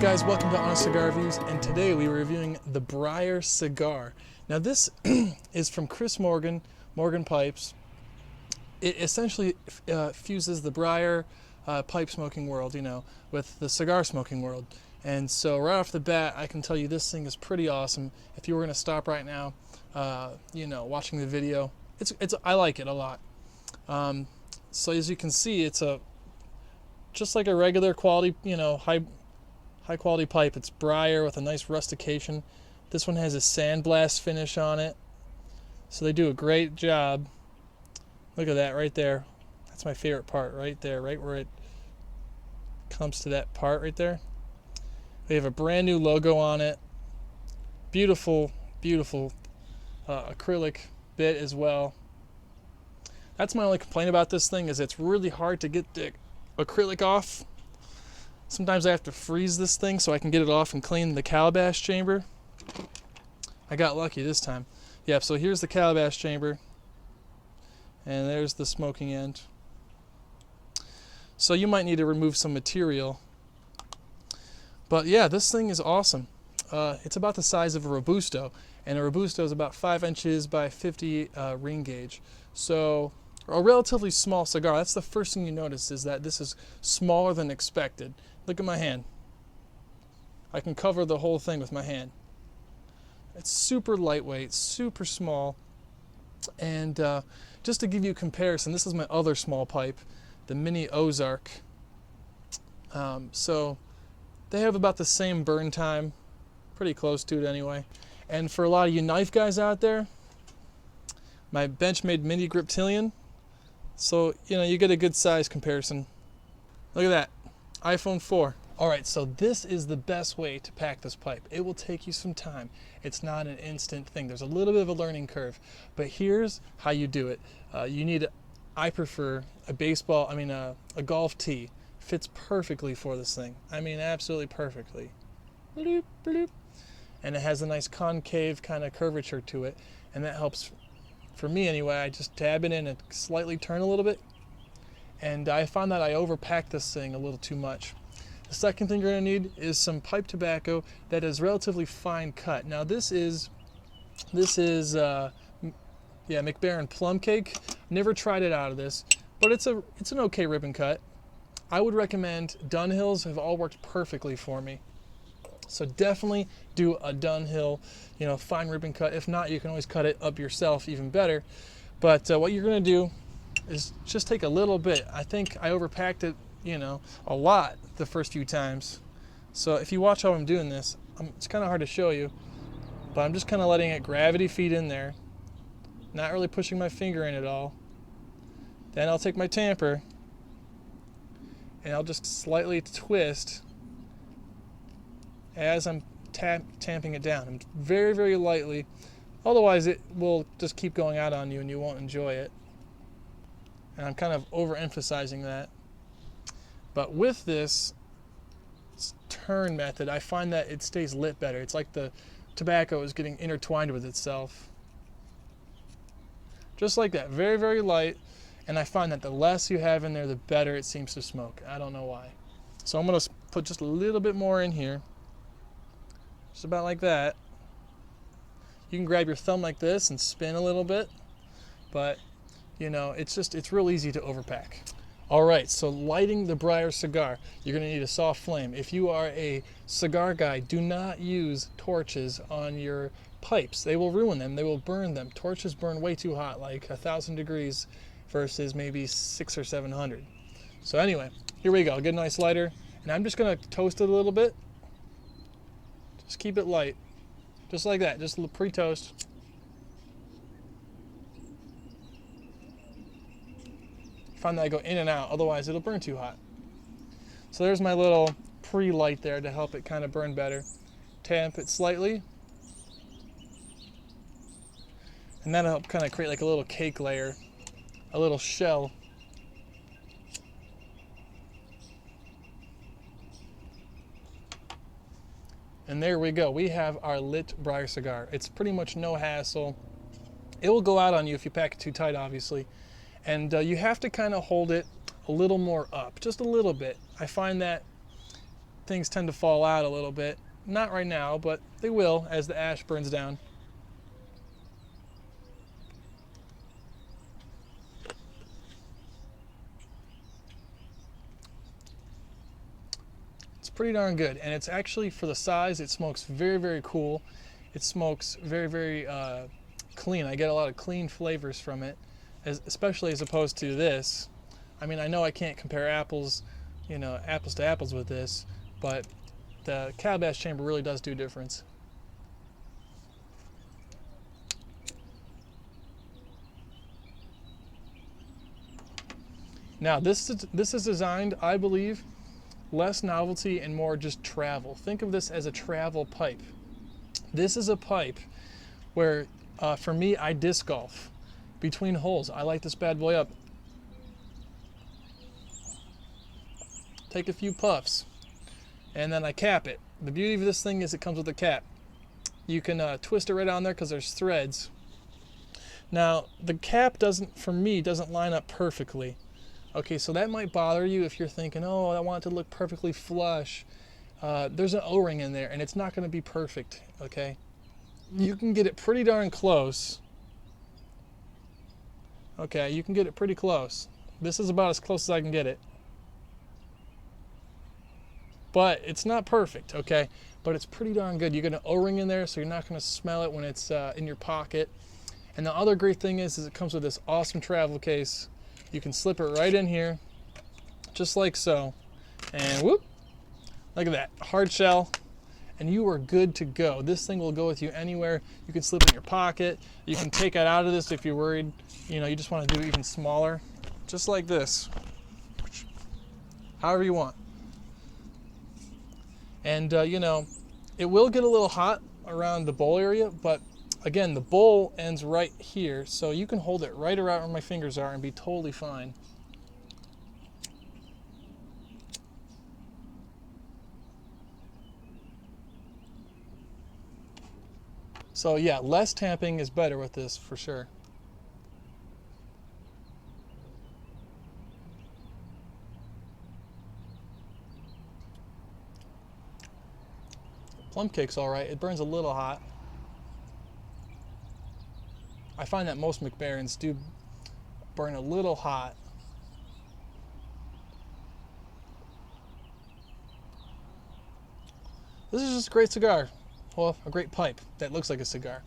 guys, welcome to Honest Cigar Reviews, and today we are reviewing the Briar Cigar. Now this is from Chris Morgan Pipes. It essentially fuses the Briar pipe smoking world, with the cigar smoking world. And so right off the bat, I can tell you this thing is pretty awesome. If you were going to stop right now, watching the video, I like it a lot. So as you can see, it's just like a regular quality, high quality pipe. It's Briar with a nice rustication. This one has a sandblast finish on it, so they do a great job. Look at that right there. That's my favorite part right there, right where it comes to that part right there. They have a brand new logo on it. Beautiful acrylic bit as well. That's my only complaint about this thing, is it's really hard to get the acrylic off. Sometimes I have to freeze this thing so I can get it off and clean the calabash chamber. I got lucky this time. Yeah, so here's the calabash chamber, and there's the smoking end. So you might need to remove some material. But yeah, this thing is awesome. It's about the size of a Robusto, and a Robusto is about 5 inches by 50 ring gauge. So a relatively small cigar. That's the first thing you notice, is that this is smaller than expected. Look at my hand. I can cover the whole thing with my hand. It's super lightweight, super small. And just to give you a comparison, this is my other small pipe, the Mini Ozark. So they have about the same burn time, pretty close to it anyway. And for a lot of you knife guys out there, my Benchmade Mini Griptilian. So, you get a good size comparison. Look at that, iPhone 4. All right, so this is the best way to pack this pipe. It will take you some time. It's not an instant thing. There's a little bit of a learning curve, but here's how you do it. I prefer a golf tee. Fits perfectly for this thing. Absolutely perfectly. Bloop, bloop. And it has a nice concave kind of curvature to it, and that helps. For me anyway, I just tab it in and slightly turn a little bit, and I found that I overpacked this thing a little too much. The second thing you're going to need is some pipe tobacco that is relatively fine cut. Now this is McBaron Plum Cake. Never tried it out of this, but it's an okay ribbon cut. I would recommend Dunhills. Have all worked perfectly for me. So definitely do a Dunhill, fine ribbon cut. If not, you can always cut it up yourself, even better. But what you're going to do is just take a little bit. I think I overpacked it, a lot the first few times. So if you watch how I'm doing this, it's kind of hard to show you, but I'm just kind of letting it gravity feed in there. Not really pushing my finger in at all. Then I'll take my tamper and I'll just slightly twist as I'm tamping it down, and very, very lightly. Otherwise it will just keep going out on you and you won't enjoy it. And I'm kind of overemphasizing that. But with this turn method, I find that it stays lit better. It's like the tobacco is getting intertwined with itself. Just like that, very, very light. And I find that the less you have in there, the better it seems to smoke. I don't know why. So I'm going to put just a little bit more in here. Just about like that. You can grab your thumb like this and spin a little bit, but it's real easy to overpack. All right, so lighting the Briar cigar, you're going to need a soft flame. If you are a cigar guy, do not use torches on your pipes. They will ruin them. They will burn them. Torches burn way too hot, like 1,000 degrees versus maybe 600 or 700. So anyway, here we go. Get a nice lighter, and I'm just going to toast it a little bit. Just keep it light, just like that, just pre-toast. Find that I go in and out, otherwise it'll burn too hot. So there's my little pre-light there to help it kind of burn better. Tamp it slightly, and that'll help kind of create like a little cake layer, a little shell. And there we go. We have our lit Briar cigar. It's pretty much no hassle. It will go out on you if you pack it too tight, obviously. And you have to kind of hold it a little more up, just a little bit. I find that things tend to fall out a little bit. Not right now, but they will as the ash burns down. It's pretty darn good, and it's actually, for the size, it smokes very, very cool. It smokes very, very clean. I get a lot of clean flavors from it, especially as opposed to this. I mean, I know I can't compare apples, you know, apples to apples with this, but the calabash chamber really does do a difference. Now, this is designed, I believe, less novelty and more just travel. Think of this as a travel pipe. This is a pipe where, for me, I disc golf between holes. I light this bad boy up, take a few puffs, and then I cap it. The beauty of this thing is it comes with a cap. You can twist it right on there because there's threads. Now, the cap doesn't, for me, doesn't line up perfectly. Okay, so that might bother you if you're thinking, oh, I want it to look perfectly flush. There's an O-ring in there, and it's not going to be perfect, okay? You can get it pretty darn close. Okay, you can get it pretty close. This is about as close as I can get it. But it's not perfect, okay? But it's pretty darn good. You get an O-ring in there, so you're not going to smell it when it's in your pocket. And the other great thing is it comes with this awesome travel case. You can slip it right in here, just like so. And whoop, look at that, hard shell. And you are good to go. This thing will go with you anywhere. You can slip it in your pocket. You can take it out of this if you're worried, you know, you just want to do it even smaller. Just like this. However you want. And, you know, it will get a little hot around the bowl area, but again, the bowl ends right here, so you can hold it right around where my fingers are and be totally fine. So yeah, less tamping is better with this for sure. Plum cake's all right. It burns a little hot. I find that most McBarons do burn a little hot. This is just a great cigar. Well, a great pipe that looks like a cigar.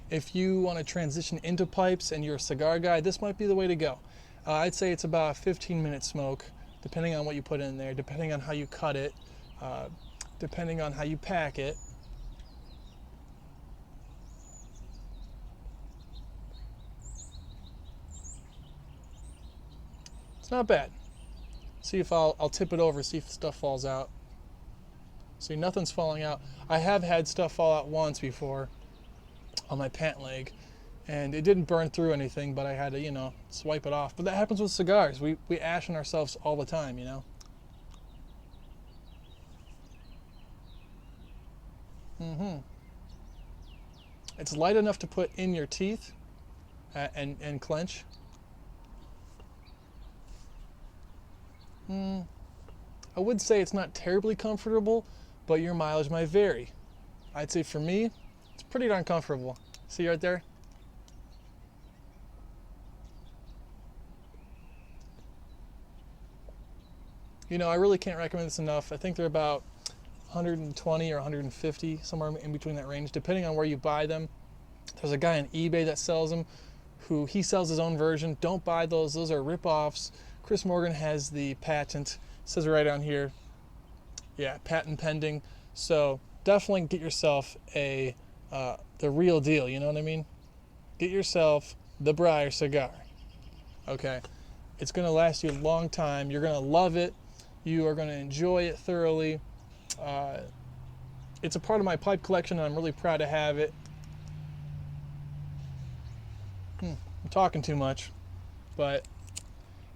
If you want to transition into pipes and you're a cigar guy, this might be the way to go. I'd say it's about a 15-minute smoke, depending on what you put in there, depending on how you cut it, depending on how you pack it. Not bad. See if I'll tip it over, see if stuff falls out. See, nothing's falling out. I have had stuff fall out once before on my pant leg, and it didn't burn through anything, but I had to, you know, swipe it off. But that happens with cigars. We ash on ourselves all the time, you know. It's light enough to put in your teeth and clench. I would say it's not terribly comfortable, but your mileage might vary. I'd say for me, it's pretty darn comfortable. See right there? You know, I really can't recommend this enough. I think they're about 120 or 150, somewhere in between that range, depending on where you buy them. There's a guy on eBay that sells them, who he sells his own version. Don't buy those. Those are rip-offs. Chris Morgan has the patent. It says right on here. Yeah, patent pending. So definitely get yourself the real deal. You know what I mean? Get yourself the Briar Cigar. Okay, it's going to last you a long time. You're going to love it. You are going to enjoy it thoroughly. It's a part of my pipe collection, and I'm really proud to have it. I'm talking too much, but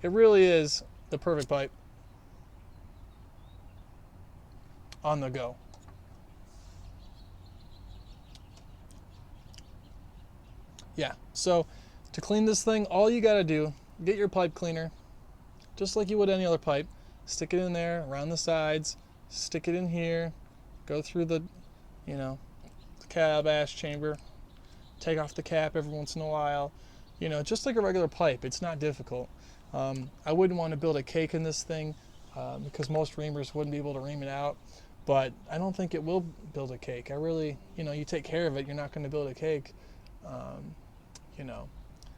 it really is the perfect pipe on the go. Yeah, so to clean this thing, all you gotta do, get your pipe cleaner, just like you would any other pipe, stick it in there around the sides, stick it in here, go through the, you know, the calabash chamber, take off the cap every once in a while, you know, just like a regular pipe. It's not difficult. I wouldn't want to build a cake in this thing because most reamers wouldn't be able to ream it out, but I don't think it will build a cake. I really, you know, you take care of it, you're not going to build a cake, you know.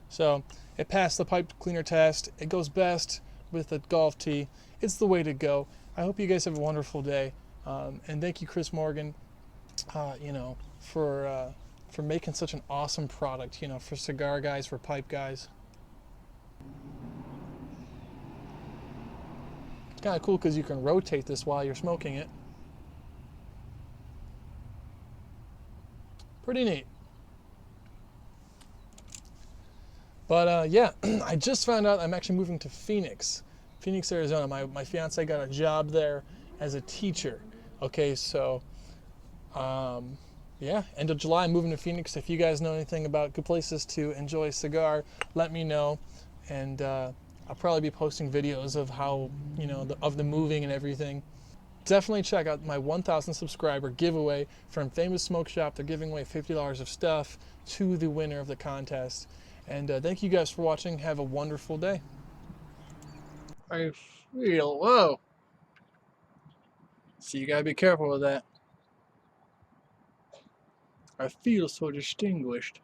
So it passed the pipe cleaner test. It goes best with a golf tee. It's the way to go. I hope you guys have a wonderful day, and thank you, Chris Morgan, you know, for making such an awesome product, you know, for cigar guys, for pipe guys. It's kind of cool because you can rotate this while you're smoking it. Pretty neat. But yeah, I just found out I'm actually moving to Phoenix, Arizona. My fiance got a job there as a teacher. Okay, so yeah, end of July, I'm moving to Phoenix. If you guys know anything about good places to enjoy a cigar, let me know. And I'll probably be posting videos of how, you know, of the moving and everything. Definitely check out my 1,000 subscriber giveaway from Famous Smoke Shop. They're giving away $50 of stuff to the winner of the contest. And thank you guys for watching. Have a wonderful day. I feel, whoa. So you gotta be careful with that. I feel so distinguished.